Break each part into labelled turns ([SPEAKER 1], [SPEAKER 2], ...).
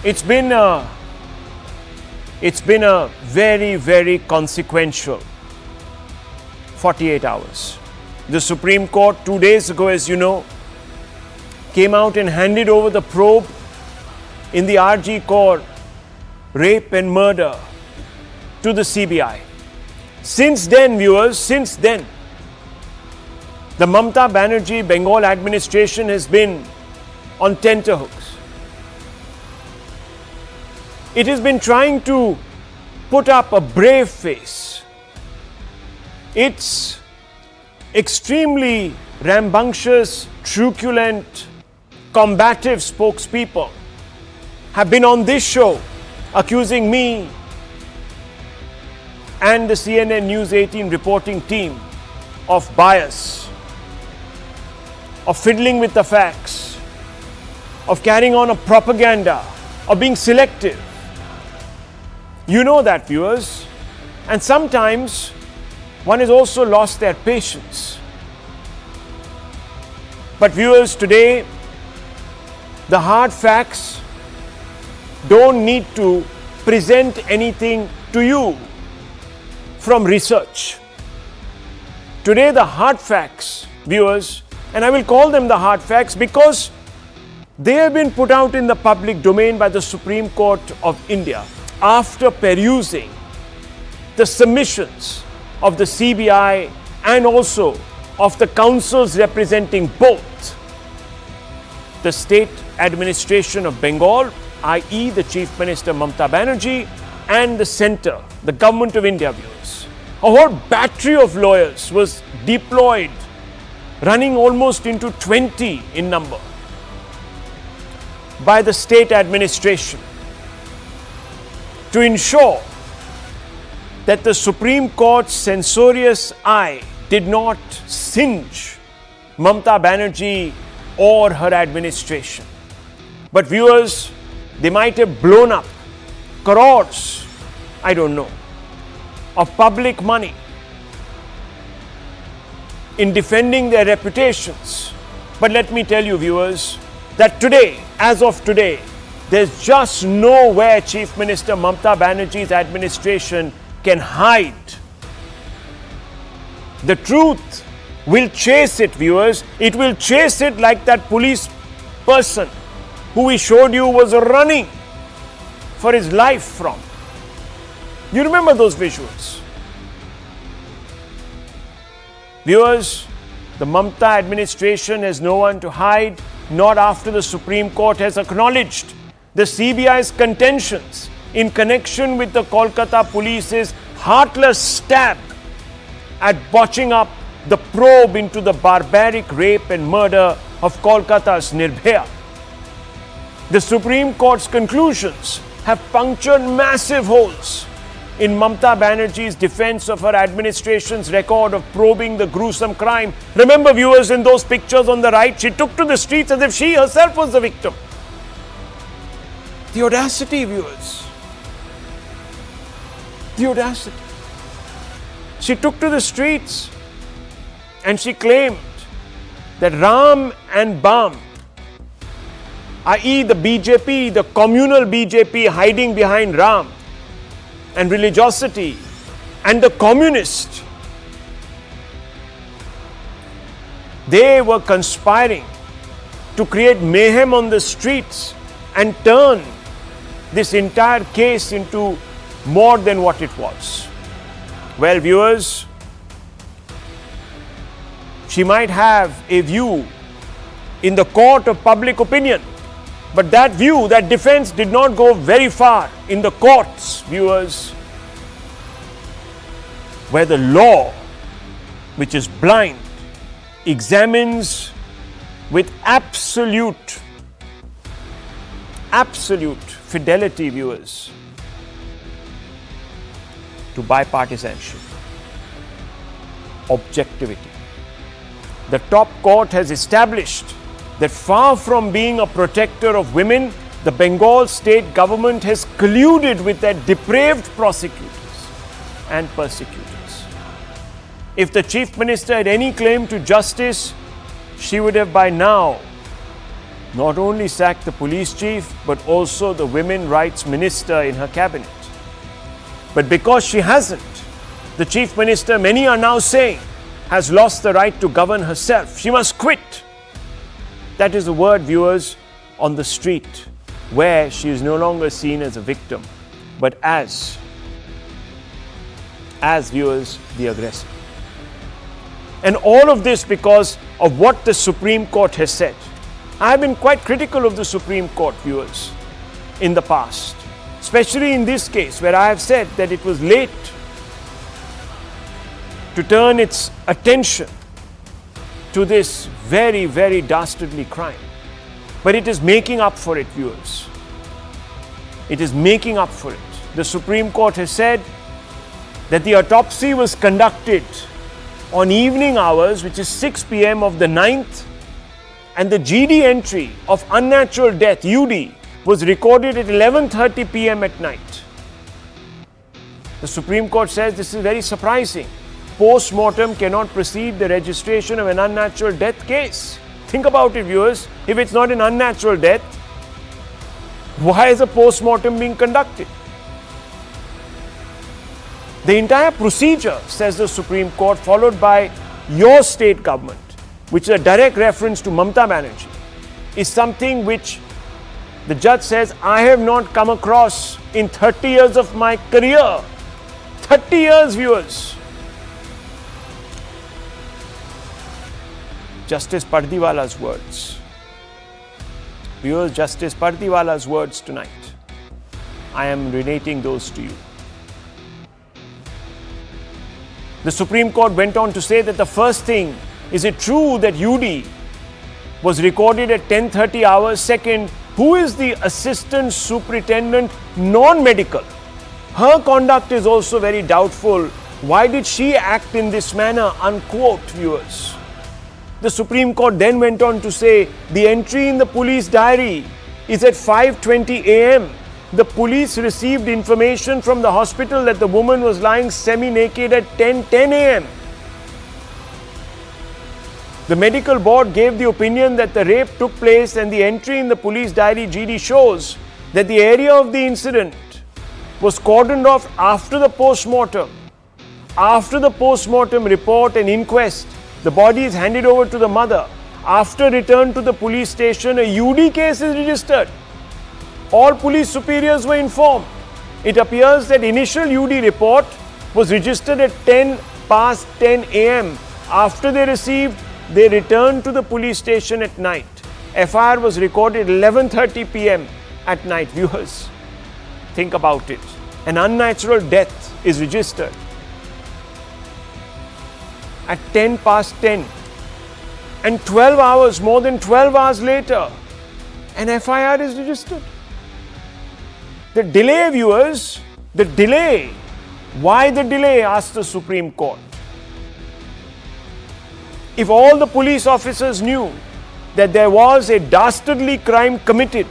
[SPEAKER 1] It's been a very, very consequential 48 hours. The Supreme Court 2 days ago, as you know, came out and handed over the probe in the RG Kaur rape and murder to the CBI. Since then, viewers, since then, the Mehta Banerjee Bengal administration has been on tenterhooks. It has been trying to put up a brave face. Its extremely rambunctious, truculent, combative spokespeople have been on this show accusing me and the CNN News 18 reporting team of bias, of fiddling with the facts, of carrying on a propaganda, of being selective. You know that, viewers. And sometimes one has also lost their patience. But viewers, today, the hard facts don't need to present anything to you from research. Today, the hard facts, viewers, and I will call them the hard facts because they have been put out in the public domain by the Supreme Court of India after perusing the submissions of the CBI and also of the counsels representing both the state administration of Bengal, i.e. the Chief Minister Mehta Banerjee, and the centre, the Government of India, viewers. A whole battery of lawyers was deployed, running almost into 20 in number, by the state administration to ensure that the Supreme Court's censorious eye did not singe Mehta Banerjee or her administration. But viewers, they might have blown up crores, I don't know, of public money in defending their reputations. But let me tell you, viewers, that today, as of today, there's just nowhere Chief Minister Mehta Banerjee's administration can hide. The truth will chase it, viewers. It will chase it like that police person who we showed you was running for his life from. You remember those visuals? Viewers, the Mehta administration has no one to hide, not after the Supreme Court has acknowledged the CBI's contentions in connection with the Kolkata police's heartless stab at botching up the probe into the barbaric rape and murder of Kolkata's Nirbhaya. The Supreme Court's conclusions have punctured massive holes in Mehta Banerjee's defense of her administration's record of probing the gruesome crime. Remember, viewers, in those pictures on the right, she took to the streets as if she herself was the victim. The audacity, viewers. The audacity. She took to the streets and she claimed that Ram and Bam, i.e. the BJP, the communal BJP hiding behind Ram and religiosity, and the communists, they were conspiring to create mayhem on the streets and turn this entire case into more than what it was. Well, viewers, she might have a view in the court of public opinion, but that view, that defense did not go very far in the courts, viewers, where the law, which is blind, examines with absolute fidelity, viewers, to bipartisanship, objectivity. The top court has established that far from being a protector of women, the Bengal state government has colluded with their depraved prosecutors and persecutors. If the Chief Minister had any claim to justice, she would have by now not only sacked the police chief, but also the women rights minister in her cabinet. But because she hasn't, the chief minister, many are now saying, has lost the right to govern herself. She must quit. That is the word, viewers, on the street, where she is no longer seen as a victim, but as viewers, the aggressor. And all of this because of what the Supreme Court has said. I have been quite critical of the Supreme Court, viewers, in the past, especially in this case where I have said that it was late to turn its attention to this very, very dastardly crime. But it is making up for it, viewers. It is making up for it. The Supreme Court has said that the autopsy was conducted on evening hours, which is 6 p.m. of the 9th, and the GD entry of unnatural death, UD, was recorded at 11:30 p.m. at night. The Supreme Court says this is very surprising. Post-mortem cannot precede the registration of an unnatural death case. Think about it, viewers. If it's not an unnatural death, why is a post-mortem being conducted? The entire procedure, says the Supreme Court, followed by your state government, which is a direct reference to Mehta Banerjee, is something which the judge says, I have not come across in 30 years of my career. 30 years, viewers. Justice Pardiwala's words. Viewers, Justice Pardiwala's words tonight. I am relating those to you. The Supreme Court went on to say that the first thing, is it true that UD was recorded at 10:30 hours? Second, who is the assistant superintendent non-medical? Her conduct is also very doubtful. Why did she act in this manner? Unquote, viewers. The Supreme Court then went on to say the entry in the police diary is at 5:20 a.m. The police received information from the hospital that the woman was lying semi-naked at 10:10 a.m. The medical board gave the opinion that the rape took place, and the entry in the police diary GD shows that the area of the incident was cordoned off after the post-mortem. After the post-mortem report and inquest, the body is handed over to the mother. After return to the police station, a UD case is registered. All police superiors were informed. It appears that initial UD report was registered at 10:10 a.m. After they returned to the police station at night. FIR was recorded 11:30 p.m. at night. Viewers, think about it. An unnatural death is registered at 10:10, and 12 hours, more than 12 hours later, an FIR is registered. The delay, viewers, the delay. Why the delay, asked the Supreme Court. If all the police officers knew that there was a dastardly crime committed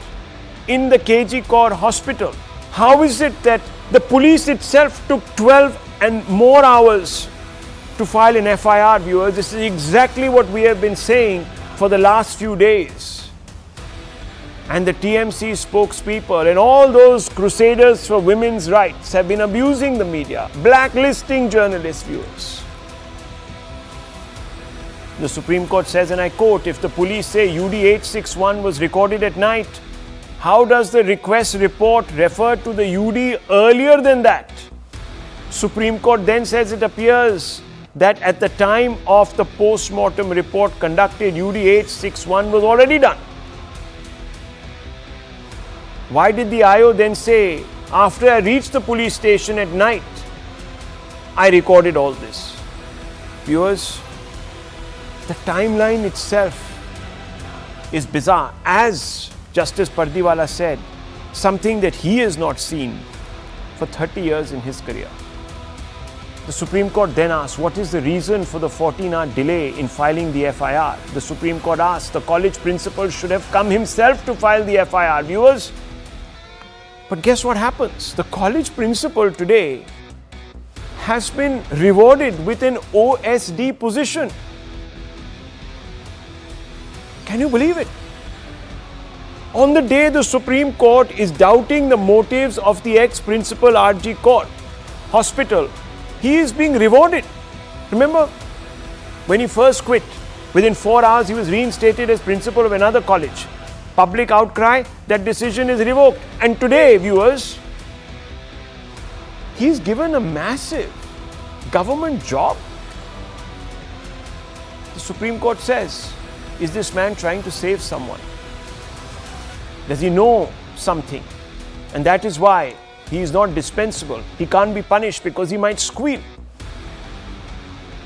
[SPEAKER 1] in the KG Kaur hospital, how is it that the police itself took 12 and more hours to file an FIR, viewers? This is exactly what we have been saying for the last few days. And the TMC spokespeople and all those crusaders for women's rights have been abusing the media, blacklisting journalists, viewers. The Supreme Court says, and I quote, if the police say UD 861 was recorded at night, how does the request report refer to the UD earlier than that? Supreme Court then says it appears that at the time of the post-mortem report conducted, UD 861 was already done. Why did the IO then say, after I reached the police station at night, I recorded all this? Viewers, the timeline itself is bizarre. As Justice Pardiwala said, something that he has not seen for 30 years in his career. The Supreme Court then asked, what is the reason for the 14-hour delay in filing the FIR? The Supreme Court asked, the college principal should have come himself to file the FIR. Viewers, but guess what happens? The college principal today has been rewarded with an OSD position. Can you believe it? On the day the Supreme Court is doubting the motives of the ex-principal RG Court Hospital, he is being rewarded. Remember, when he first quit, within 4 hours he was reinstated as principal of another college. Public outcry, that decision is revoked. And today, viewers, he's given a massive government job. The Supreme Court says, is this man trying to save someone? Does he know something? And that is why he is not dispensable. He can't be punished because he might squeal.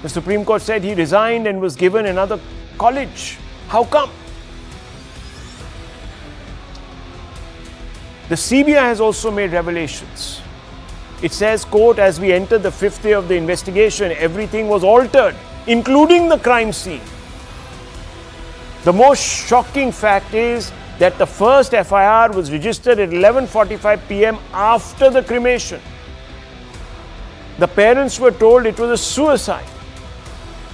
[SPEAKER 1] The Supreme Court said he resigned and was given another college. How come? The CBI has also made revelations. It says, quote, as we entered the 5th day of the investigation, everything was altered, including the crime scene. The most shocking fact is that the first FIR was registered at 11:45 p.m. after the cremation. The parents were told it was a suicide,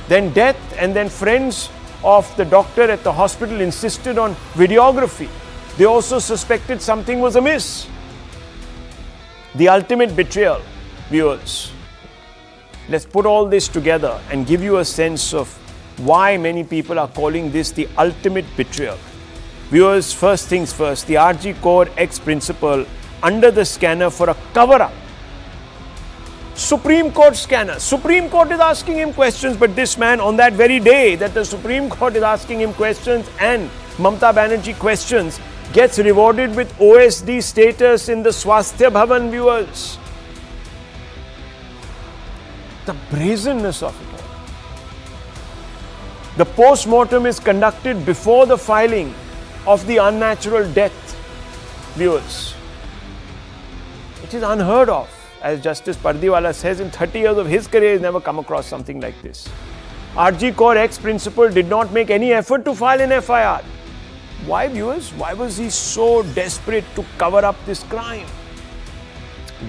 [SPEAKER 1] then death, and then friends of the doctor at the hospital insisted on videography. They also suspected something was amiss. The ultimate betrayal, viewers. Let's put all this together and give you a sense of why many people are calling this the ultimate betrayal. Viewers, first things first, the RG Court ex-principal under the scanner for a cover-up. Supreme Court scanner. Supreme Court is asking him questions, but this man, on that very day that the Supreme Court is asking him questions and Mamta Banerjee questions, gets rewarded with OSD status in the Swasthya Bhavan, viewers. The brazenness of it all. The post-mortem is conducted before the filing of the unnatural death, viewers. It is unheard of. As Justice Pardiwala says, in 30 years of his career, he's never come across something like this. RG Kaur ex-principal did not make any effort to file an FIR. Why, viewers? Why was he so desperate to cover up this crime?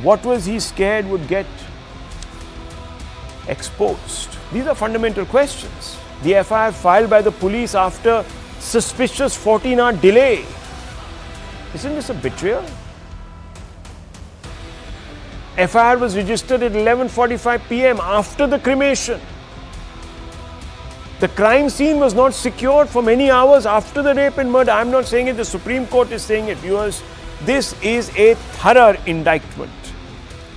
[SPEAKER 1] What was he scared would get exposed? These are fundamental questions. The FIR filed by the police after suspicious 14-hour delay. Isn't this a betrayal? FIR was registered at 11:45 p.m. after the cremation. The crime scene was not secured for many hours after the rape and murder. I'm not saying it, the Supreme Court is saying it. Viewers, this is a thorough indictment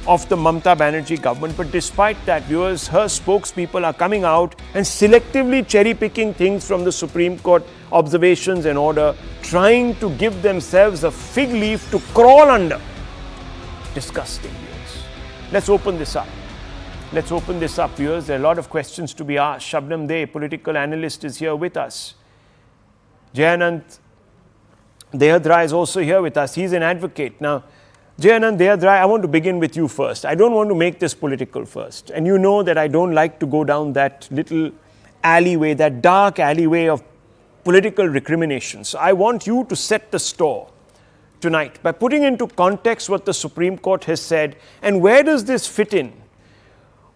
[SPEAKER 1] of the Mamta Banerjee government. But despite that, viewers, her spokespeople are coming out and selectively cherry-picking things from the Supreme Court observations and order, trying to give themselves a fig leaf to crawl under. Disgusting, viewers. Let's open this up. Let's open this up, viewers. There are a lot of questions to be asked. Shabnam Dey, political analyst, is here with us. Jayanant Dehadra is also here with us. He's an advocate. Now, Jayanant Dehadra, I want to begin with you first. I don't want to make this political first. And you know that I don't like to go down that little alleyway, that dark alleyway of political recriminations. So I want you to set the store tonight by putting into context what the Supreme Court has said and where does this fit in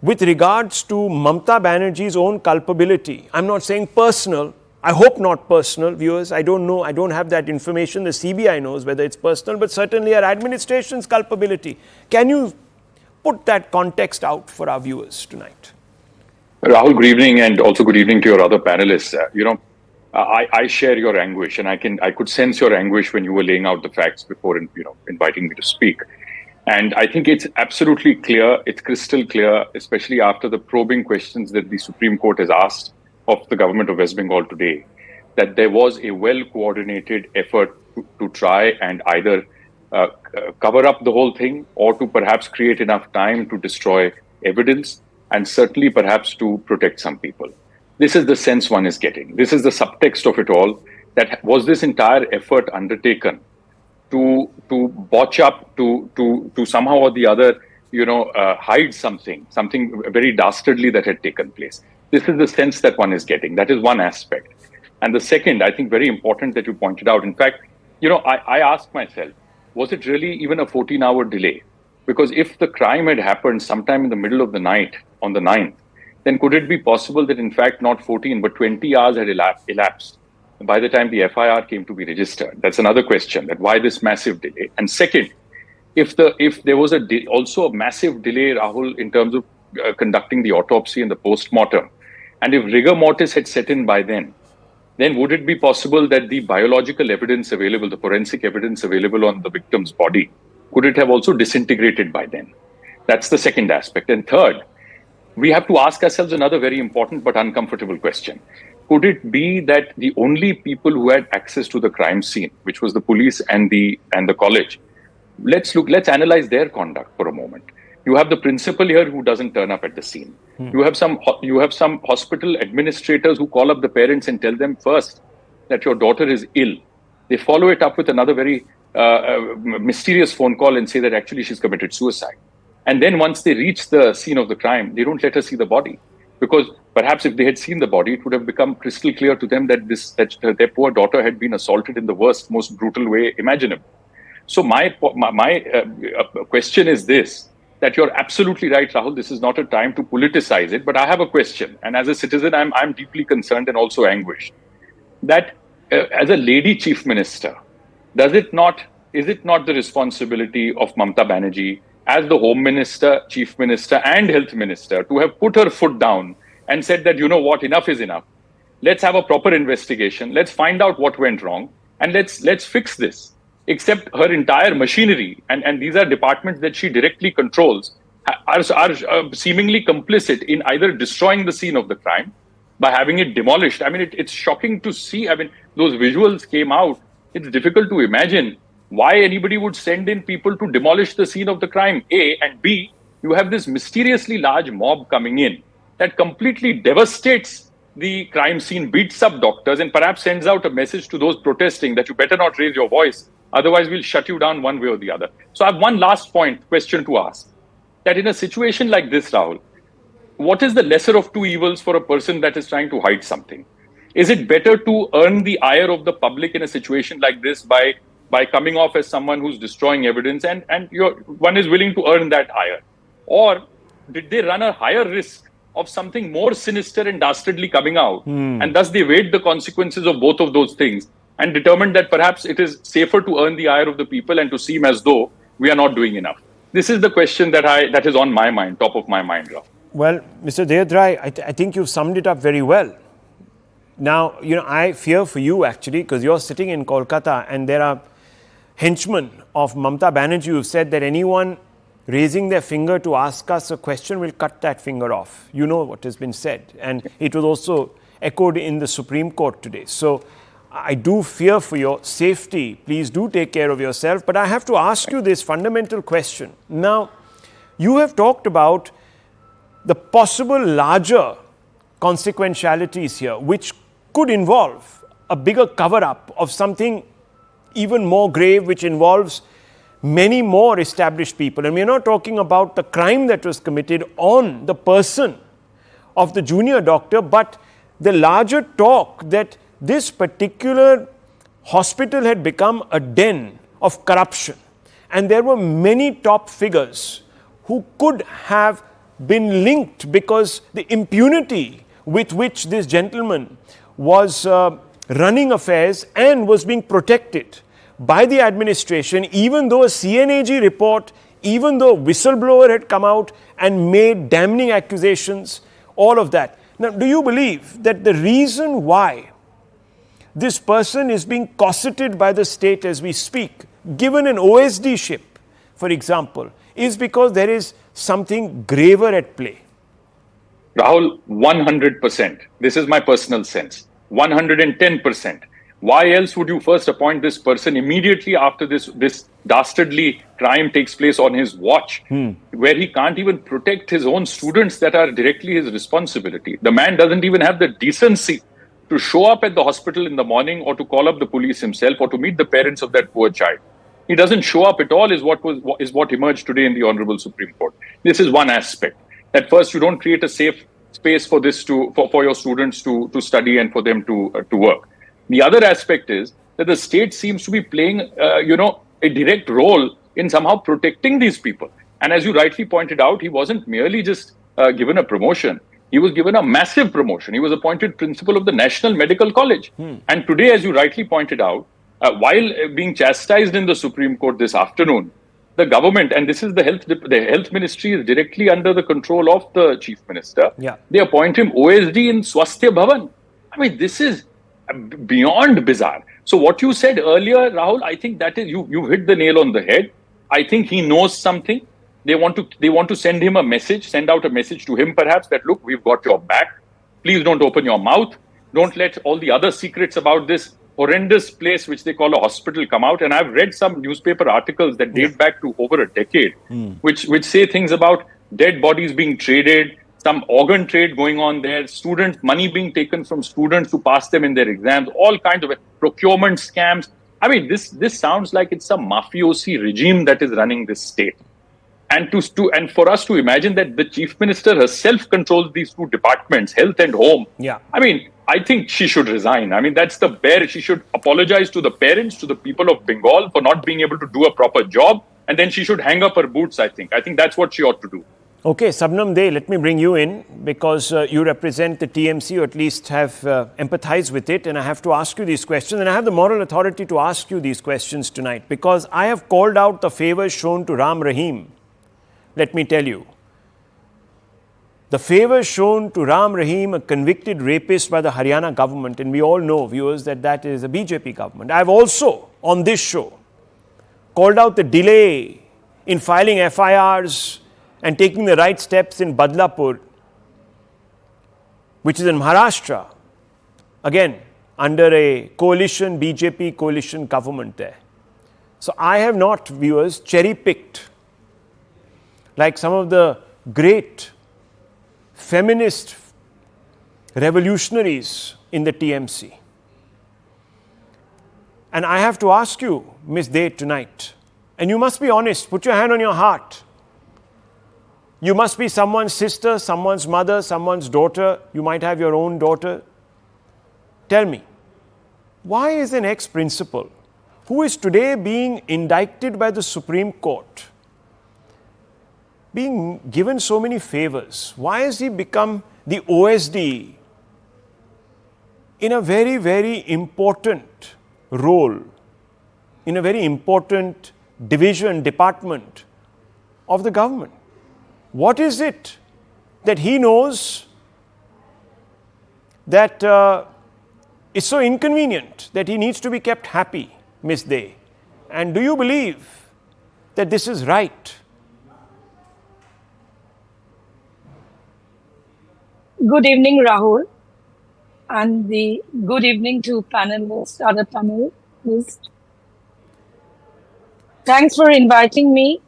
[SPEAKER 1] with regards to Mamta Banerjee's own culpability. I'm not saying personal. I hope not personal, viewers. I don't know. I don't have that information. The CBI knows whether it's personal, but certainly our administration's culpability. Can you put that context out for our viewers tonight?
[SPEAKER 2] Rahul, good evening, and also good evening to your other panelists. I share your anguish, and I could sense your anguish when you were laying out the facts before, inviting me to speak. And I think it's absolutely clear, it's crystal clear, especially after the probing questions that the Supreme Court has asked of the government of West Bengal today, that there was a well-coordinated effort to try and either cover up the whole thing or to perhaps create enough time to destroy evidence and certainly perhaps to protect some people. This is the sense one is getting. This is the subtext of it all. That was this entire effort undertaken to botch up, to somehow or the other, hide something very dastardly that had taken place. This is the sense that one is getting. That is one aspect. And the second, I think very important that you pointed out. In fact, I asked myself, was it really even a 14-hour delay? Because if the crime had happened sometime in the middle of the night on the 9th, then could it be possible that in fact not 14 but 20 hours had elapsed by the time the FIR came to be registered? That's another question. That why this massive delay? And second, if there was also a massive delay, Rahul, in terms of conducting the autopsy and the post-mortem, and if rigor mortis had set in by then would it be possible that the biological evidence available, the forensic evidence available on the victim's body, could it have also disintegrated by then? That's the second aspect. And third, we have to ask ourselves another very important but uncomfortable question. Could it be that the only people who had access to the crime scene, which was the police and the college, let's analyze their conduct for a moment. You have the principal here who doesn't turn up at the scene. You have some hospital administrators who call up the parents and tell them first that your daughter is ill. They follow it up with another very mysterious phone call and say that actually she's committed suicide. And then once they reach the scene of the crime, they don't let her see the body, because perhaps if they had seen the body, it would have become crystal clear to them that their poor daughter had been assaulted in the worst, most brutal way imaginable. So my question is this, that you're absolutely right, Rahul. This is not a time to politicize it, but I have a question. And as a citizen, I'm deeply concerned and also anguished that as a lady chief minister, is it not the responsibility of Mamata Banerjee as the home minister, chief minister and health minister to have put her foot down and said that, you know what, enough is enough. Let's have a proper investigation. Let's find out what went wrong and let's fix this. Except her entire machinery, and these are departments that she directly controls, are seemingly complicit in either destroying the scene of the crime by having it demolished. I mean, it's shocking to see. I mean, those visuals came out. It's difficult to imagine why anybody would send in people to demolish the scene of the crime, A, and B, you have this mysteriously large mob coming in that completely devastates the crime scene, beats up doctors, and perhaps sends out a message to those protesting that you better not raise your voice. Otherwise, we'll shut you down one way or the other. So I have one last question to ask. That in a situation like this, Rahul, what is the lesser of two evils for a person that is trying to hide something? Is it better to earn the ire of the public in a situation like this by coming off as someone who's destroying evidence and one is willing to earn that ire? Or did they run a higher risk of something more sinister and dastardly coming out? And thus they weighed the consequences of both of those things and determined that perhaps it is safer to earn the ire of the people and to seem as though we are not doing enough. This is the question that is on my mind, top of my mind, Rahul.
[SPEAKER 1] Well, Mr. Dehadrai, I think you've summed it up very well. Now, I fear for you actually, because you're sitting in Kolkata and there are henchmen of Mamata Banerjee who've said that anyone raising their finger to ask us a question will cut that finger off. You know what has been said. And it was also echoed in the Supreme Court today. So I do fear for your safety. Please do take care of yourself. But I have to ask you this fundamental question. Now, you have talked about the possible larger consequentialities here, which could involve a bigger cover-up of something even more grave, which involves many more established people. And we're not talking about the crime that was committed on the person of the junior doctor, but the larger talk that this particular hospital had become a den of corruption. And there were many top figures who could have been linked because the impunity with which this gentleman was running affairs and was being protected by the administration, even though a CNAG report, even though a whistleblower had come out and made damning accusations, all of that. Now, do you believe that the reason why this person is being cosseted by the state as we speak, given an OSD-ship, for example, is because there is something graver at play?
[SPEAKER 2] Rahul, 100%. This is my personal sense. 110%. Why else would you first appoint this person immediately after this dastardly crime takes place on his watch, where he can't even protect his own students that are directly his responsibility? The man doesn't even have the decency to show up at the hospital in the morning or to call up the police himself or to meet the parents of that poor child. He doesn't show up at all is what emerged today in the Honorable Supreme Court. This is one aspect. At first, you don't create a safe space for your students to study and for them to work. The other aspect is that the state seems to be playing, a direct role in somehow protecting these people. And as you rightly pointed out, he wasn't merely just given a promotion. He was given a massive promotion. He was appointed principal of the National Medical College. And today, as you rightly pointed out, while being chastised in the Supreme Court this afternoon, the government, and this is the health ministry is directly under the control of the chief minister.
[SPEAKER 1] Yeah.
[SPEAKER 2] They appoint him OSD in Swasthya Bhavan. I mean, this is beyond bizarre. So what you said earlier, Rahul, I think that is you hit the nail on the head. I think he knows something. They want to send him a message, send out a message to him perhaps that, look, we've got your back. Please don't open your mouth. Don't let all the other secrets about this horrendous place, which they call a hospital, come out. And I've read some newspaper articles that date back to over a decade, which say things about dead bodies being traded, some organ trade going on there, students, money being taken from students to pass them in their exams, all kinds of procurement scams. I mean, this sounds like it's a mafiosi regime that is running this state. And for us to imagine that the chief minister herself controls these two departments, health and home.
[SPEAKER 1] Yeah.
[SPEAKER 2] I mean, I think she should resign. I mean, she should apologize to the parents, to the people of Bengal for not being able to do a proper job. And then she should hang up her boots, I think. I think that's what she ought to do.
[SPEAKER 1] Okay, Sabnam De, let me bring you in because you represent the TMC, or at least have empathized with it, and I have to ask you these questions, and I have the moral authority to ask you these questions tonight because I have called out the favors shown to Ram Rahim. Let me tell you, the favors shown to Ram Rahim, a convicted rapist by the Haryana government, and we all know, viewers, that is a BJP government. I've also, on this show, called out the delay in filing FIRs and taking the right steps in Badlapur, which is in Maharashtra, again, under a coalition, BJP coalition government there. So I have not, viewers, cherry-picked like some of the great feminist revolutionaries in the TMC. And I have to ask you, Ms. De, tonight, and you must be honest, put your hand on your heart. You must be someone's sister, someone's mother, someone's daughter. You might have your own daughter. Tell me, why is an ex-principal who is today being indicted by the Supreme Court being given so many favors? Why has he become the OSD in a very, very important role, in a very important division, department of the government? What is it that he knows that is so inconvenient that he needs to be kept happy, Ms. De? And do you believe that this is right?
[SPEAKER 3] Good evening, Rahul, and good evening to other panelists. Thanks for inviting me.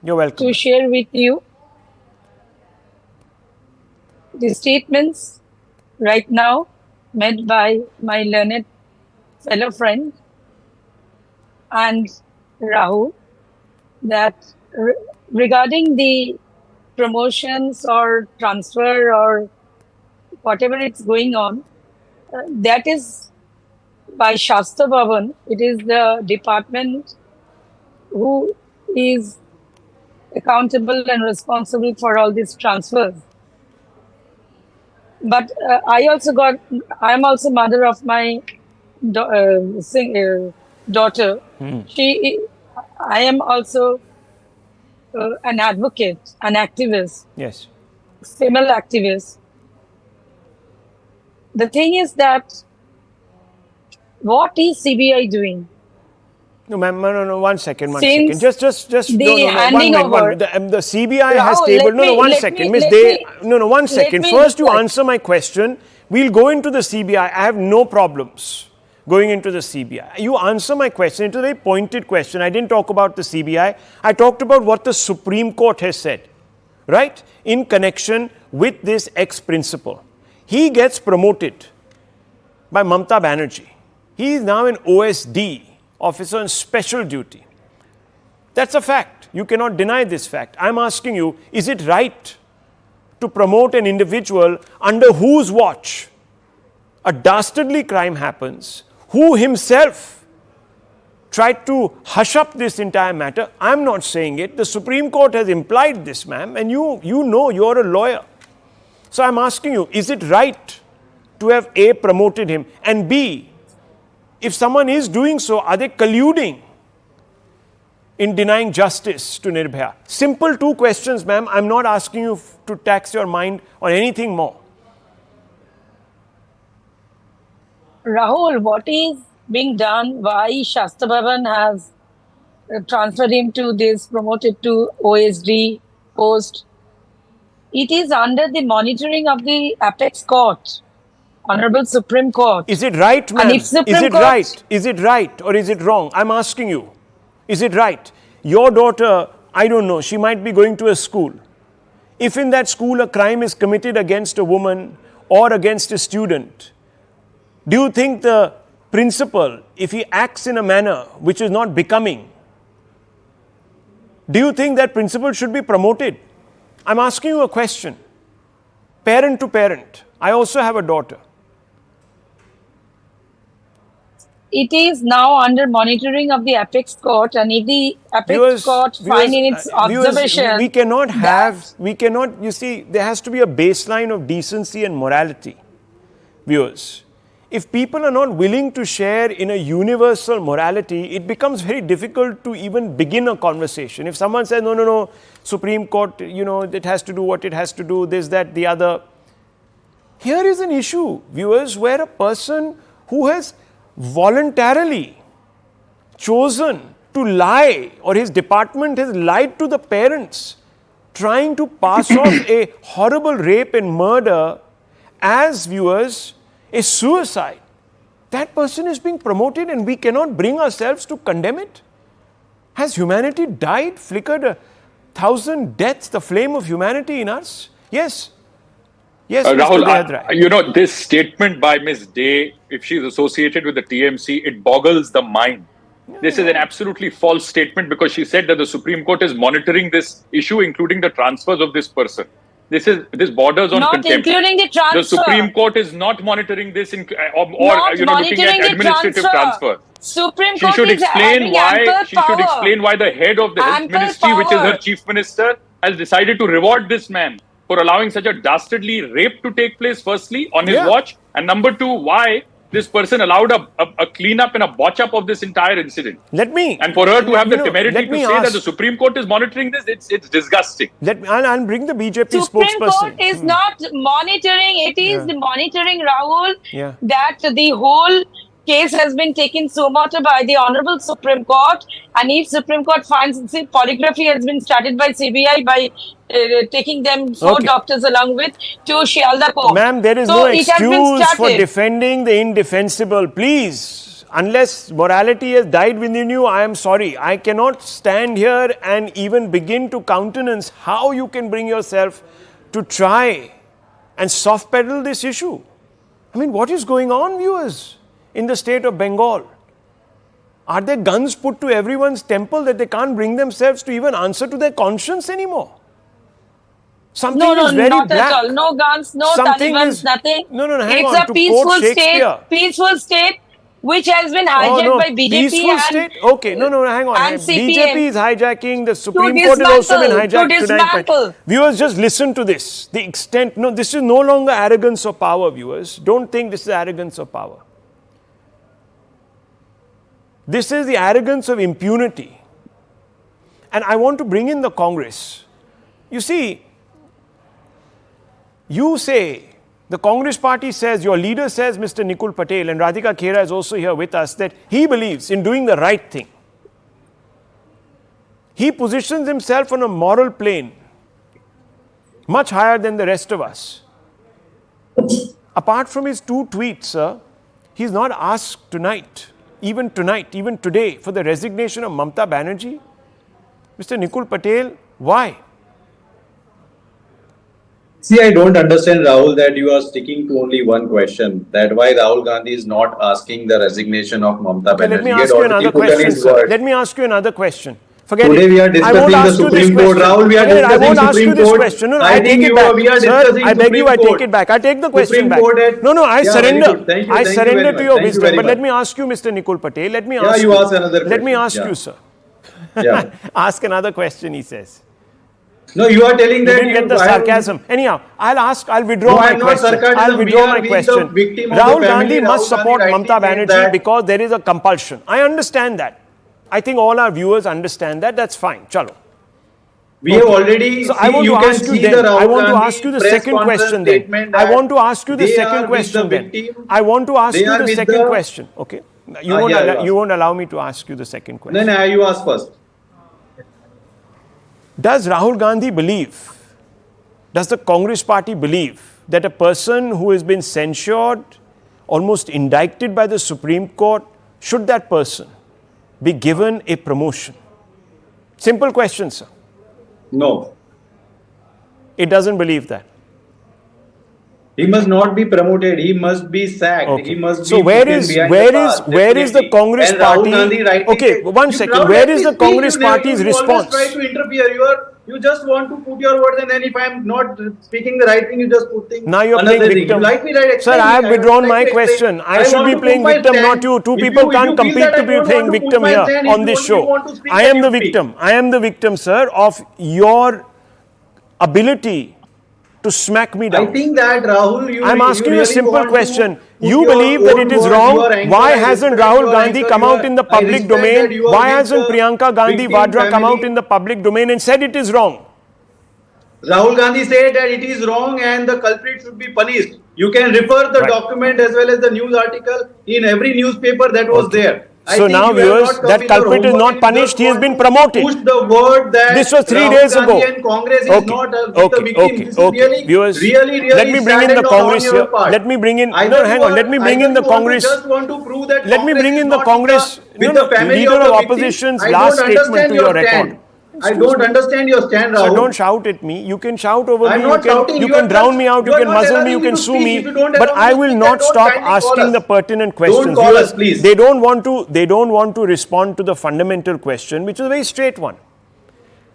[SPEAKER 1] You're welcome.
[SPEAKER 3] To share with you the statements right now made by my learned fellow friend and Rahul, that regarding the promotions or transfer or whatever it's going on, that is by Shastra Bhavan. It is the department who is accountable and responsible for all these transfers. But I am also mother of my daughter. I am also an advocate, an activist.
[SPEAKER 1] Yes.
[SPEAKER 3] Female activist. The thing is that what is CBI doing?
[SPEAKER 1] No, ma'am, no, one second.
[SPEAKER 3] Since
[SPEAKER 1] Just,
[SPEAKER 3] the handing over.
[SPEAKER 1] The CBI has tabled, one second, Ms. De, one second. First you answer my question. We'll go into the CBI. I have no problems going into the CBI. You answer my question. It's a very pointed question. I didn't talk about the CBI. I talked about what the Supreme Court has said, right? In connection with this ex-principal. He gets promoted by Mamta Banerjee. He is now an OSD, officer on special duty. That's a fact. You cannot deny this fact. I'm asking you, is it right to promote an individual under whose watch a dastardly crime happens, who himself tried to hush up this entire matter? I'm not saying it. The Supreme Court has implied this, ma'am, and you know, you're a lawyer. So I'm asking you, is it right to have A, promoted him, and B, if someone is doing so, are they colluding in denying justice to Nirbhaya? Simple two questions, ma'am. I'm not asking you to tax your mind on anything more.
[SPEAKER 3] Rahul, what is being done? Why Shastra Bhavan has transferred him to this, promoted to OSD post? It is under the monitoring of the apex court, Honorable Supreme Court.
[SPEAKER 1] Is it right, ma'am?
[SPEAKER 3] And if Supreme
[SPEAKER 1] Is it
[SPEAKER 3] Court,
[SPEAKER 1] right? Is it right or is it wrong? I'm asking you. Is it right? Your daughter, I don't know, she might be going to a school. If in that school a crime is committed against a woman or against a student, do you think the principal, if he acts in a manner which is not becoming, do you think that principal should be promoted? I'm asking you a question. Parent to parent. I also have a daughter.
[SPEAKER 3] it is now under monitoring of the apex court, and if the apex court find in its observation,
[SPEAKER 1] we cannot you see, there has to be a baseline of decency and morality. Viewers, if people are not willing to share in a universal morality, it becomes very difficult to even begin a conversation. If someone says, no, Supreme Court, it has to do what it has to do, this, that, the other. Here is an issue, viewers, where a person who has voluntarily chosen to lie, or his department has lied to the parents, trying to pass off a horrible rape and murder as, viewers, a suicide. That person is being promoted and we cannot bring ourselves to condemn it. Has humanity died, flickered 1,000 deaths, the flame of humanity in us? Yes. Yes,
[SPEAKER 2] Rahul, this statement by Ms. Day, if she's associated with the TMC, it boggles the mind. This is an absolutely false statement, because she said that the Supreme Court is monitoring this issue, including the transfers of this person. This borders on contempt.
[SPEAKER 3] Not including the transfer.
[SPEAKER 2] The Supreme Court is not monitoring this, looking at administrative transfer.
[SPEAKER 3] Supreme Court
[SPEAKER 2] She should explain why the head of the Health Ministry, which is her chief minister, has decided to reward this man for allowing such a dastardly rape to take place, firstly, on his watch, and number two, why this person allowed a cleanup and a botch-up of this entire incident. And for her to have the temerity to say that the Supreme Court is monitoring this, it's disgusting.
[SPEAKER 1] I'll bring the BJP
[SPEAKER 3] Supreme
[SPEAKER 1] spokesperson.
[SPEAKER 3] Court is not monitoring, it is the monitoring, Rahul,
[SPEAKER 1] Yeah.
[SPEAKER 3] that the whole case has been taken so much by the Honorable Supreme Court, and if Supreme Court finds, polygraphy has been started by CBI by taking them doctors along with to Shialda Court.
[SPEAKER 1] Ma'am, there is no excuse for defending the indefensible. Please, unless morality has died within you, I am sorry. I cannot stand here and even begin to countenance how you can bring yourself to try and soft pedal this issue. I mean, what is going on, viewers, in the state of Bengal? Are there guns put to everyone's temple that they can't bring themselves to even answer to their conscience anymore? Something is very
[SPEAKER 3] not
[SPEAKER 1] black.
[SPEAKER 3] at all. No guns, no Talibans, nothing.
[SPEAKER 1] Hang
[SPEAKER 3] it's
[SPEAKER 1] on.
[SPEAKER 3] a peaceful state which has been hijacked by BJP
[SPEAKER 1] peaceful state? Okay, hang on.
[SPEAKER 3] And CPM.
[SPEAKER 1] BJP is hijacking, the Supreme Court has also been hijacked tonight. Viewers, just listen to this. The extent, this is no longer arrogance of power, viewers. Don't think this is arrogance of power. This is the arrogance of impunity. And I want to bring in the Congress. You see, you say, the Congress party says, your leader says, Mr. Nikul Patel, and Radhika Khera is also here with us, that he believes in doing the right thing. He positions himself on a moral plane much higher than the rest of us. Apart from his 2 tweets, sir, he's not asked tonight, even today, for the resignation of Mamta Banerjee. Mr. Nikul Patel, why?
[SPEAKER 4] See, I don't understand, Rahul, that you are sticking to only one question. That why Rahul Gandhi is not asking the resignation of Mamta Banerjee.
[SPEAKER 1] Let me ask you another question, sir. Let me ask you another question. Forget
[SPEAKER 4] Today
[SPEAKER 1] it.
[SPEAKER 4] we are discussing the Supreme Court. Rahul, we are discussing Supreme Court.
[SPEAKER 1] Question. No, I take it back. Sir, I beg you, I take it back. I take the question back. I surrender. I surrender to your wisdom. But let me ask you, Mr. Nikul Patel. Let me ask you.
[SPEAKER 4] Ask another question.
[SPEAKER 1] Let me ask you, sir. Ask another question, he says.
[SPEAKER 4] No, you are telling
[SPEAKER 1] You
[SPEAKER 4] that
[SPEAKER 1] didn't get the sarcasm. Anyhow, I'll withdraw
[SPEAKER 4] No,
[SPEAKER 1] my
[SPEAKER 4] I'm not
[SPEAKER 1] question.
[SPEAKER 4] sarcasm.
[SPEAKER 1] I'll
[SPEAKER 4] We
[SPEAKER 1] withdraw
[SPEAKER 4] are
[SPEAKER 1] my
[SPEAKER 4] with the
[SPEAKER 1] question.
[SPEAKER 4] victim of the
[SPEAKER 1] Rahul
[SPEAKER 4] family.
[SPEAKER 1] Gandhi must
[SPEAKER 4] Rahul Gandhi
[SPEAKER 1] support
[SPEAKER 4] rightly
[SPEAKER 1] Mamata
[SPEAKER 4] said
[SPEAKER 1] Banerjee
[SPEAKER 4] that-
[SPEAKER 1] because there is a compulsion. I understand that. I think all our viewers understand that. That's fine. Chalo.
[SPEAKER 4] We have already
[SPEAKER 1] So I want
[SPEAKER 4] you
[SPEAKER 1] to
[SPEAKER 4] can
[SPEAKER 1] ask you
[SPEAKER 4] see
[SPEAKER 1] then.
[SPEAKER 4] the Rahul
[SPEAKER 1] I want to
[SPEAKER 4] Gandhi
[SPEAKER 1] ask you the
[SPEAKER 4] press
[SPEAKER 1] second
[SPEAKER 4] conference
[SPEAKER 1] question then.
[SPEAKER 4] statement
[SPEAKER 1] I
[SPEAKER 4] that
[SPEAKER 1] want to ask you the
[SPEAKER 4] they
[SPEAKER 1] second
[SPEAKER 4] are
[SPEAKER 1] question
[SPEAKER 4] with the
[SPEAKER 1] then.
[SPEAKER 4] victim.
[SPEAKER 1] I want to ask
[SPEAKER 4] They
[SPEAKER 1] you
[SPEAKER 4] are
[SPEAKER 1] the
[SPEAKER 4] with
[SPEAKER 1] second
[SPEAKER 4] the-
[SPEAKER 1] question. Okay. You
[SPEAKER 4] ask.
[SPEAKER 1] won't allow me to ask you the second question.
[SPEAKER 4] No, you ask first.
[SPEAKER 1] Does Rahul Gandhi believe, does the Congress party believe that a person who has been censured, almost indicted by the Supreme Court, should that person be given a promotion? Simple question, sir.
[SPEAKER 4] No.
[SPEAKER 1] It doesn't believe that.
[SPEAKER 4] He must not be promoted. He must be sacked.
[SPEAKER 1] Okay.
[SPEAKER 4] He must
[SPEAKER 1] So
[SPEAKER 4] be
[SPEAKER 1] where
[SPEAKER 4] put in
[SPEAKER 1] is
[SPEAKER 4] behind
[SPEAKER 1] where
[SPEAKER 4] the
[SPEAKER 1] is
[SPEAKER 4] bars,
[SPEAKER 1] where is the
[SPEAKER 4] definitely.
[SPEAKER 1] Congress
[SPEAKER 4] And
[SPEAKER 1] party?
[SPEAKER 4] Rahul Gandhi rightly
[SPEAKER 1] Okay,
[SPEAKER 4] said-
[SPEAKER 1] one second.
[SPEAKER 4] Rahul,
[SPEAKER 1] Where
[SPEAKER 4] let
[SPEAKER 1] is
[SPEAKER 4] me
[SPEAKER 1] the
[SPEAKER 4] speak.
[SPEAKER 1] Congress
[SPEAKER 4] You
[SPEAKER 1] party's
[SPEAKER 4] always
[SPEAKER 1] response?
[SPEAKER 4] try to interfere. You just want to put your words, and then if I'm not speaking the right thing, you just put things.
[SPEAKER 1] Now you're
[SPEAKER 4] another
[SPEAKER 1] playing
[SPEAKER 4] thing.
[SPEAKER 1] victim.
[SPEAKER 4] You like me, right?
[SPEAKER 1] Sir,
[SPEAKER 4] Explain
[SPEAKER 1] I
[SPEAKER 4] me.
[SPEAKER 1] have
[SPEAKER 4] would
[SPEAKER 1] withdrawn
[SPEAKER 4] like
[SPEAKER 1] my
[SPEAKER 4] to explain.
[SPEAKER 1] question. I should
[SPEAKER 4] want
[SPEAKER 1] be
[SPEAKER 4] to
[SPEAKER 1] playing
[SPEAKER 4] put my
[SPEAKER 1] victim,
[SPEAKER 4] stand.
[SPEAKER 1] not you. Two
[SPEAKER 4] If
[SPEAKER 1] people
[SPEAKER 4] you
[SPEAKER 1] can't
[SPEAKER 4] feel
[SPEAKER 1] compete
[SPEAKER 4] that
[SPEAKER 1] to
[SPEAKER 4] I
[SPEAKER 1] be
[SPEAKER 4] don't
[SPEAKER 1] playing
[SPEAKER 4] want to put
[SPEAKER 1] victim
[SPEAKER 4] my
[SPEAKER 1] here
[SPEAKER 4] stand,
[SPEAKER 1] on
[SPEAKER 4] if
[SPEAKER 1] this
[SPEAKER 4] you only
[SPEAKER 1] show.
[SPEAKER 4] want to speak,
[SPEAKER 1] I
[SPEAKER 4] then
[SPEAKER 1] am
[SPEAKER 4] you
[SPEAKER 1] the
[SPEAKER 4] speak.
[SPEAKER 1] victim. I am the victim, sir, of your ability to smack me
[SPEAKER 4] I
[SPEAKER 1] down.
[SPEAKER 4] think that Rahul, you
[SPEAKER 1] I'm asking you a
[SPEAKER 4] really
[SPEAKER 1] simple
[SPEAKER 4] want to
[SPEAKER 1] question.
[SPEAKER 4] put
[SPEAKER 1] You
[SPEAKER 4] your
[SPEAKER 1] believe that
[SPEAKER 4] own
[SPEAKER 1] it is
[SPEAKER 4] words.
[SPEAKER 1] wrong.
[SPEAKER 4] You are anchor.
[SPEAKER 1] Why
[SPEAKER 4] I
[SPEAKER 1] hasn't
[SPEAKER 4] respect
[SPEAKER 1] Rahul
[SPEAKER 4] you are
[SPEAKER 1] Gandhi
[SPEAKER 4] anchor.
[SPEAKER 1] come
[SPEAKER 4] You
[SPEAKER 1] out
[SPEAKER 4] are-
[SPEAKER 1] in the
[SPEAKER 4] I
[SPEAKER 1] public
[SPEAKER 4] respect
[SPEAKER 1] domain?
[SPEAKER 4] that you are
[SPEAKER 1] Why
[SPEAKER 4] with
[SPEAKER 1] hasn't
[SPEAKER 4] the
[SPEAKER 1] Priyanka Gandhi
[SPEAKER 4] victim
[SPEAKER 1] Vadra come out
[SPEAKER 4] family.
[SPEAKER 1] in the public domain and said it is wrong?
[SPEAKER 4] Rahul Gandhi said that it is wrong and the culprit should be punished. You can refer the
[SPEAKER 1] Right.
[SPEAKER 4] document as well as the news article in every newspaper that was
[SPEAKER 1] Okay.
[SPEAKER 4] there. I
[SPEAKER 1] So
[SPEAKER 4] think
[SPEAKER 1] now,
[SPEAKER 4] you have
[SPEAKER 1] viewers,
[SPEAKER 4] not come
[SPEAKER 1] that
[SPEAKER 4] with your
[SPEAKER 1] culprit is
[SPEAKER 4] homework
[SPEAKER 1] not
[SPEAKER 4] and you just
[SPEAKER 1] punished. He has
[SPEAKER 4] want
[SPEAKER 1] been
[SPEAKER 4] to
[SPEAKER 1] promoted.
[SPEAKER 4] push the word
[SPEAKER 1] This
[SPEAKER 4] that
[SPEAKER 1] was 3
[SPEAKER 4] Rahul
[SPEAKER 1] days
[SPEAKER 4] Gandhi
[SPEAKER 1] ago.
[SPEAKER 4] and Congress is
[SPEAKER 1] Okay,
[SPEAKER 4] not with the
[SPEAKER 1] okay,
[SPEAKER 4] victim.
[SPEAKER 1] okay,
[SPEAKER 4] This is
[SPEAKER 1] okay.
[SPEAKER 4] really,
[SPEAKER 1] Viewers,
[SPEAKER 4] really,
[SPEAKER 1] let
[SPEAKER 4] really
[SPEAKER 1] me bring
[SPEAKER 4] sad
[SPEAKER 1] in the
[SPEAKER 4] and
[SPEAKER 1] Congress
[SPEAKER 4] on
[SPEAKER 1] here.
[SPEAKER 4] your part.
[SPEAKER 1] Let me bring in.
[SPEAKER 4] Either
[SPEAKER 1] No,
[SPEAKER 4] you
[SPEAKER 1] hang on.
[SPEAKER 4] are,
[SPEAKER 1] Let me bring
[SPEAKER 4] either
[SPEAKER 1] in the
[SPEAKER 4] you want to
[SPEAKER 1] Congress.
[SPEAKER 4] just want to prove that
[SPEAKER 1] Let me
[SPEAKER 4] Congress
[SPEAKER 1] bring
[SPEAKER 4] is
[SPEAKER 1] in the
[SPEAKER 4] not
[SPEAKER 1] Congress.
[SPEAKER 4] with the family
[SPEAKER 1] Leader
[SPEAKER 4] of the
[SPEAKER 1] of
[SPEAKER 4] victim.
[SPEAKER 1] opposition's
[SPEAKER 4] I
[SPEAKER 1] last
[SPEAKER 4] don't
[SPEAKER 1] statement
[SPEAKER 4] understand
[SPEAKER 1] to
[SPEAKER 4] your
[SPEAKER 1] your record.
[SPEAKER 4] stand. I don't understand your stand,
[SPEAKER 1] Sir,
[SPEAKER 4] Rahul.
[SPEAKER 1] don't shout at me. You can shout over
[SPEAKER 4] I'm
[SPEAKER 1] me.
[SPEAKER 4] not shouting.
[SPEAKER 1] You
[SPEAKER 4] You are
[SPEAKER 1] can drown
[SPEAKER 4] just-
[SPEAKER 1] me out. You
[SPEAKER 4] you are
[SPEAKER 1] can
[SPEAKER 4] not
[SPEAKER 1] muzzle me.
[SPEAKER 4] allowing
[SPEAKER 1] You
[SPEAKER 4] me
[SPEAKER 1] can
[SPEAKER 4] to
[SPEAKER 1] sue
[SPEAKER 4] speak.
[SPEAKER 1] me.
[SPEAKER 4] If you don't
[SPEAKER 1] But
[SPEAKER 4] allow me
[SPEAKER 1] I
[SPEAKER 4] to
[SPEAKER 1] will
[SPEAKER 4] speak,
[SPEAKER 1] not
[SPEAKER 4] then don't
[SPEAKER 1] stop
[SPEAKER 4] kindly call
[SPEAKER 1] asking
[SPEAKER 4] us.
[SPEAKER 1] the pertinent questions.
[SPEAKER 4] call
[SPEAKER 1] Viewers,
[SPEAKER 4] us, please.
[SPEAKER 1] They don't want to. They don't want to respond to the fundamental question, which is a very straight one.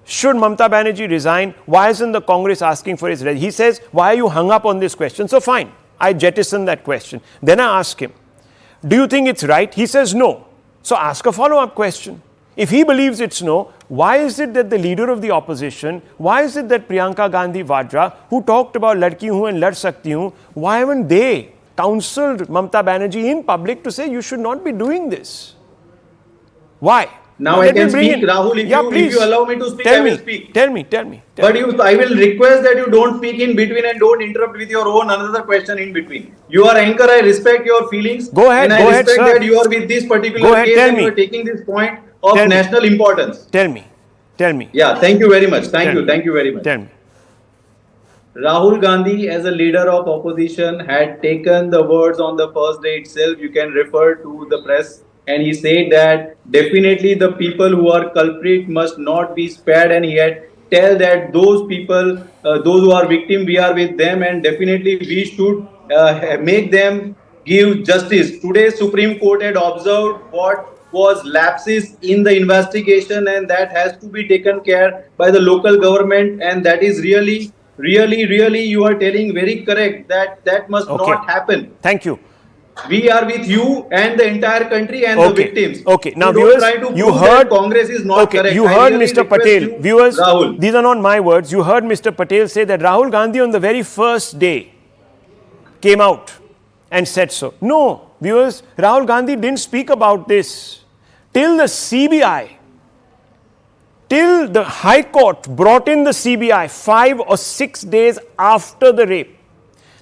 [SPEAKER 1] Should Mamata Banerjee resign? Why isn't the Congress asking for his resignation? He says, why are you hung up on this question? So fine, I jettison that question. Then I ask him, do you think it's right? He says no. So ask a follow-up question. If he believes it's no, why is it that the leader of the opposition, why is it that Priyanka Gandhi Vadra, who talked about ladki hu and lad sakti hu, why haven't they counseled Mamata Banerjee in public to say you should not be doing this? Why?
[SPEAKER 4] Now I
[SPEAKER 1] let
[SPEAKER 4] can
[SPEAKER 1] me bring
[SPEAKER 4] speak,
[SPEAKER 1] in.
[SPEAKER 4] Rahul. If you allow me to speak,
[SPEAKER 1] Tell
[SPEAKER 4] I will
[SPEAKER 1] me.
[SPEAKER 4] speak.
[SPEAKER 1] Tell me.
[SPEAKER 4] But I will request that you don't speak in between and don't interrupt with your own another question in between. You are anchor. I respect your feelings.
[SPEAKER 1] Go ahead,
[SPEAKER 4] And I
[SPEAKER 1] go ahead,
[SPEAKER 4] respect
[SPEAKER 1] sir.
[SPEAKER 4] that you are with this particular
[SPEAKER 1] Go ahead,
[SPEAKER 4] case
[SPEAKER 1] tell
[SPEAKER 4] and
[SPEAKER 1] me.
[SPEAKER 4] you are taking this point of
[SPEAKER 1] Tell me.
[SPEAKER 4] national importance.
[SPEAKER 1] Tell me.
[SPEAKER 4] Yeah, thank you very much.
[SPEAKER 1] Tell me.
[SPEAKER 4] Thank you very much.
[SPEAKER 1] Tell me.
[SPEAKER 4] Rahul Gandhi, as a leader of opposition, had taken the words on the first day itself. You can refer to the press, and he said that definitely the people who are culprit must not be spared, and he had tell that those people, those who are victim, we are with them, and definitely we should make them give justice. Today, Supreme Court had observed what was lapses in the investigation, and that has to be taken care by the local government, and that is really you are telling very correct that that must
[SPEAKER 1] Okay.
[SPEAKER 4] not happen.
[SPEAKER 1] Thank you.
[SPEAKER 4] We are with you and the entire country and the victims.
[SPEAKER 1] Okay. Now,
[SPEAKER 4] you don't
[SPEAKER 1] viewers,
[SPEAKER 4] try to
[SPEAKER 1] you
[SPEAKER 4] prove
[SPEAKER 1] heard.
[SPEAKER 4] that Congress is not
[SPEAKER 1] Okay,
[SPEAKER 4] correct.
[SPEAKER 1] you
[SPEAKER 4] I
[SPEAKER 1] heard
[SPEAKER 4] really
[SPEAKER 1] Mr.
[SPEAKER 4] request
[SPEAKER 1] Patel.
[SPEAKER 4] you,
[SPEAKER 1] Viewers,
[SPEAKER 4] Rahul.
[SPEAKER 1] these are not my words. You heard Mr. Patel say that Rahul Gandhi on the very first day came out and said so. No, viewers, Rahul Gandhi didn't speak about this till the CBI, till the High Court brought in the CBI 5 or 6 days after the rape.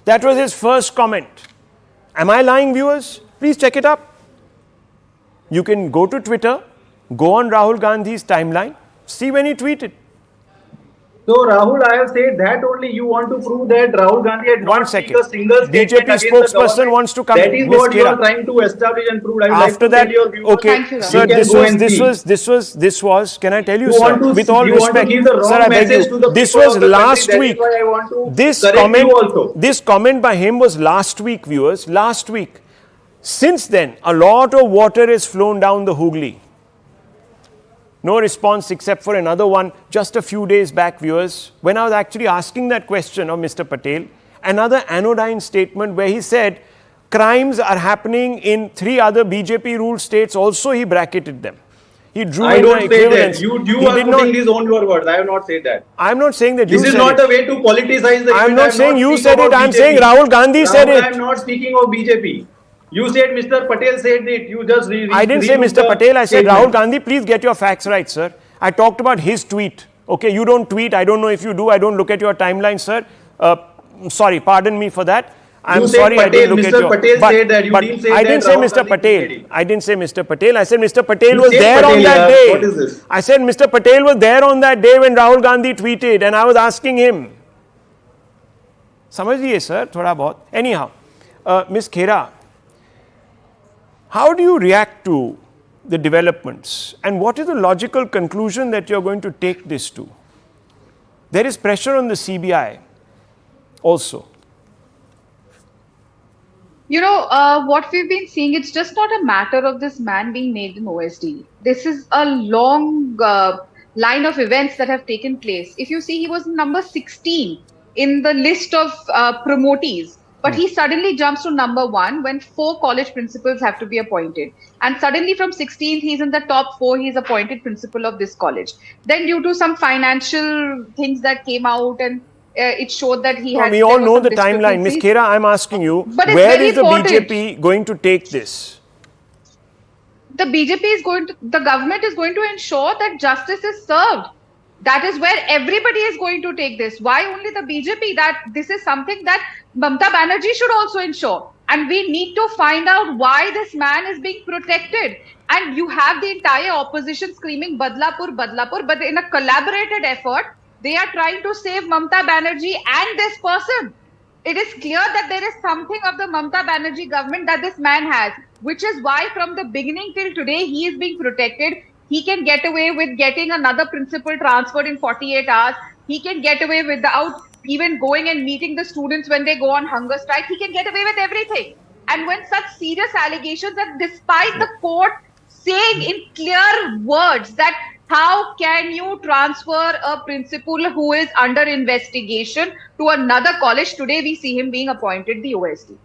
[SPEAKER 1] That was his first comment. Am I lying, viewers? Please check it up. You can go to Twitter, go on Rahul Gandhi's timeline, see when he tweeted.
[SPEAKER 4] So Rahul, I have said that only you want to prove that Rahul Gandhi had
[SPEAKER 1] One
[SPEAKER 4] not
[SPEAKER 1] second.
[SPEAKER 4] speak a single statement
[SPEAKER 1] BJP
[SPEAKER 4] against the
[SPEAKER 1] spokesperson
[SPEAKER 4] government.
[SPEAKER 1] wants to come
[SPEAKER 4] That
[SPEAKER 1] in.
[SPEAKER 4] is
[SPEAKER 1] Miss
[SPEAKER 4] what you
[SPEAKER 1] Kira.
[SPEAKER 4] are trying to establish and prove. I would
[SPEAKER 1] After
[SPEAKER 4] like to
[SPEAKER 1] that,
[SPEAKER 4] tell your viewers.
[SPEAKER 1] okay,
[SPEAKER 5] Thank you,
[SPEAKER 1] sir,
[SPEAKER 5] Rahul.
[SPEAKER 1] this was, can I tell you,
[SPEAKER 4] You
[SPEAKER 1] sir,
[SPEAKER 4] want to,
[SPEAKER 1] with all
[SPEAKER 4] you want to
[SPEAKER 1] respect,
[SPEAKER 4] give the wrong
[SPEAKER 1] sir, I beg
[SPEAKER 4] message
[SPEAKER 1] you,
[SPEAKER 4] to the
[SPEAKER 1] this
[SPEAKER 4] people
[SPEAKER 1] was
[SPEAKER 4] of the
[SPEAKER 1] last
[SPEAKER 4] country.
[SPEAKER 1] week.
[SPEAKER 4] That is why I want to
[SPEAKER 1] This
[SPEAKER 4] correct
[SPEAKER 1] comment,
[SPEAKER 4] you also.
[SPEAKER 1] this comment by him was last week, viewers, last week. Since then, a lot of water has flown down the Hooghly. No response except for another one just a few days back, viewers, when I was actually asking that question of Mr. Patel, another anodyne statement where he said crimes are happening in 3 other BJP ruled states, also he bracketed them. He drew
[SPEAKER 4] I
[SPEAKER 1] in
[SPEAKER 4] don't
[SPEAKER 1] the
[SPEAKER 4] say that.
[SPEAKER 1] equivalence.
[SPEAKER 4] You
[SPEAKER 1] He
[SPEAKER 4] are
[SPEAKER 1] did
[SPEAKER 4] putting
[SPEAKER 1] not.
[SPEAKER 4] these on your words. I have not said that.
[SPEAKER 1] I'm not saying that
[SPEAKER 4] This
[SPEAKER 1] you
[SPEAKER 4] is
[SPEAKER 1] said
[SPEAKER 4] not
[SPEAKER 1] it.
[SPEAKER 4] the way to politicize the
[SPEAKER 1] I'm
[SPEAKER 4] event.
[SPEAKER 1] not saying you
[SPEAKER 4] speaking
[SPEAKER 1] said it.
[SPEAKER 4] about
[SPEAKER 1] I'm
[SPEAKER 4] BJP.
[SPEAKER 1] saying Rahul Gandhi said
[SPEAKER 4] Rahul,
[SPEAKER 1] it.
[SPEAKER 4] I'm not speaking of BJP. You said Mr. Patel said it. You just
[SPEAKER 1] I didn't say
[SPEAKER 4] relook
[SPEAKER 1] Mr.
[SPEAKER 4] the
[SPEAKER 1] Patel. I said
[SPEAKER 4] statement.
[SPEAKER 1] Rahul Gandhi. Please get your facts right, sir. I talked about his tweet. Okay, you don't tweet. I don't know if you do. I don't look at your timeline, sir. Sorry, pardon me for that. I'm
[SPEAKER 4] You said
[SPEAKER 1] sorry I didn't
[SPEAKER 4] Patel,
[SPEAKER 1] look at
[SPEAKER 4] Mr.
[SPEAKER 1] your.
[SPEAKER 4] Patel said that. You
[SPEAKER 1] but
[SPEAKER 4] didn't say
[SPEAKER 1] I
[SPEAKER 4] that
[SPEAKER 1] didn't say
[SPEAKER 4] Rahul
[SPEAKER 1] Mr.
[SPEAKER 4] Gandhi
[SPEAKER 1] Patel.
[SPEAKER 4] tweeted it.
[SPEAKER 1] I didn't say Mr. Patel. I said Mr. Patel
[SPEAKER 4] You
[SPEAKER 1] was
[SPEAKER 4] said
[SPEAKER 1] there
[SPEAKER 4] Patel,
[SPEAKER 1] on that
[SPEAKER 4] yaar.
[SPEAKER 1] day.
[SPEAKER 4] What is this?
[SPEAKER 1] I said Mr. Patel was there on that day when Rahul Gandhi tweeted, and I was asking him. समझिए sir, थोड़ा बहुत. Anyhow, Ms. Khera, how do you react to the developments, and what is the logical conclusion that you're going to take this to? There is pressure on the CBI also.
[SPEAKER 5] What we've been seeing, it's just not a matter of this man being named in OSD. This is a long line of events that have taken place. If you see, he was number 16 in the list of promotees, but he suddenly jumps to number 1 when 4 college principals have to be appointed. And suddenly from 16th, he's in the top 4, he's appointed principal of this college. Then due to some financial things that came out, and it showed that he had.
[SPEAKER 1] We all know the timeline. Ms. Khera, I'm asking you,
[SPEAKER 5] But it's
[SPEAKER 1] where
[SPEAKER 5] very
[SPEAKER 1] is the
[SPEAKER 5] important.
[SPEAKER 1] BJP going to take this?
[SPEAKER 5] The BJP is going to, the government is going to ensure that justice is served. That is where everybody is going to take this. Why only the BJP? That this is something that Mamta Banerjee should also ensure. And we need to find out why this man is being protected. And you have the entire opposition screaming Badlapur, Badlapur, but in a collaborated effort, they are trying to save Mamta Banerjee and this person. It is clear that there is something of the Mamta Banerjee government that this man has, which is why from the beginning till today, he is being protected. He can get away with getting another principal transferred in 48 hours. He can get away without even going and meeting the students when they go on hunger strike. He can get away with everything. And when such serious allegations, that despite the court saying in clear words that how can you transfer a principal who is under investigation to another college? Today we see him being appointed the OSD.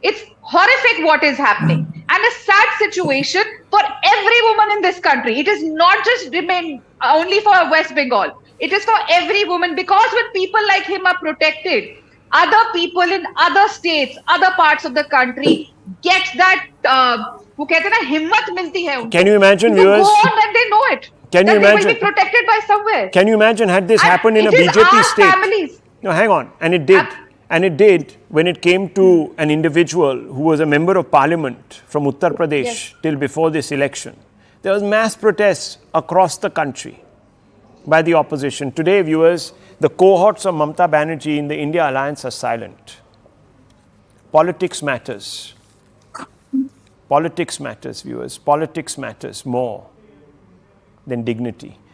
[SPEAKER 5] It's horrific what is happening, and a sad situation for every woman in this country. It is not just remain only for West Bengal. It is for every woman, because when people like him are protected, other people in other states, other parts of the country get that वो कहते हैं ना हिम्मत मिलती है उनको.
[SPEAKER 1] Can you imagine,
[SPEAKER 5] to
[SPEAKER 1] viewers?
[SPEAKER 5] go on and they know it.
[SPEAKER 1] Can you
[SPEAKER 5] that
[SPEAKER 1] imagine?
[SPEAKER 5] They will be protected by somewhere.
[SPEAKER 1] Can you imagine had this
[SPEAKER 5] And
[SPEAKER 1] happened in a
[SPEAKER 5] it is
[SPEAKER 1] BJP
[SPEAKER 5] our
[SPEAKER 1] state?
[SPEAKER 5] families.
[SPEAKER 1] No, hang on. And it did. And it did when it came to an individual who was a member of parliament from Uttar Pradesh
[SPEAKER 5] Yes.
[SPEAKER 1] till before this election. There was mass protests across the country by the opposition. Today, viewers, the cohorts of Mamta Banerjee in the India Alliance are silent. Politics matters. Politics matters, viewers. Politics matters more than dignity.